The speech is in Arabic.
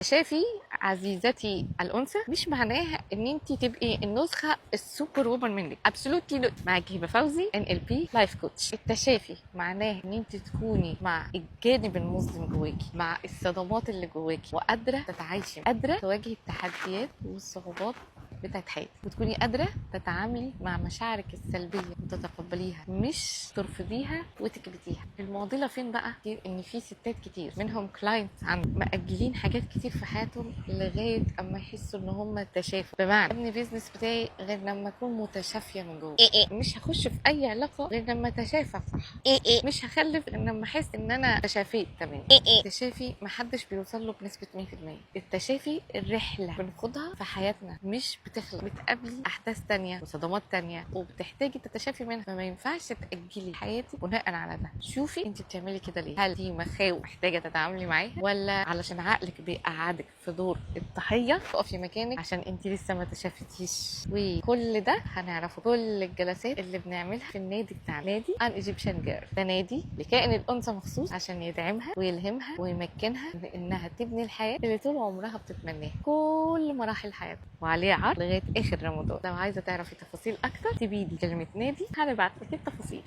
شافي عزيزتي الانثى مش معناها ان انت تبقي النسخه السوبر وومن منك. ابسولوتلي نوت. معاكي هبه فوزي NLP لايف كوتش. التشافي معناه ان انت تكوني مع الجانب المظلم جواكي، مع الصدمات اللي جواكي، وقادره تتعايشي، قادره تواجهي التحديات والصعوبات بتاعت حياتك، وتكوني قادره تتعاملي مع مشاعرك السلبيه وتتقبليها مش ترفضيها وتكبتيها. المعضله فين بقى؟ ان في ستات كتير منهم كلاينتس عندي مأجلين حاجات كتير في حياتهم لغايه اما يحسوا ان هم تشافوا. بمعنى ابني بيزنس بتاعي غير لما اكون متشافيه من جوه. مش هخش في اي علاقه غير لما اتشافى صح. مش هخلف غير لما احس ان انا تشافيت تمام. التشافي محدش بيوصل له بنسبه 100%. التشافي الرحله بنخوضها في حياتنا مش بتخلق، بتقابلي احداث تانية وصدمات تانية وبتحتاجي تتشافي منها، فما ينفعش تأجلي حياتك بناء على ده. شوفي انت بتعملي كده ليه؟ هل دي مخاوف محتاجه تتعاملي معاها، ولا علشان عقلك بيقعدك في دور الضحيه تقفي مكانك عشان انت لسه ما تشافتيش؟ وكل ده هنعرفه كل الجلسات اللي بنعملها في النادي بتاعنا، نادي ان ايجيبشن جيرل. ده نادي لكائن الانثى مخصوص عشان يدعمها ويلهمها ويمكنها انها تبني الحياه اللي طول عمرها بتتمناها كل مراحل حياتها، وعليه عرض لغايه اخر رمضان. لو عايزه تعرفي تفاصيل اكتر تبيدي كلمه نادي هنبعت لك التفاصيل.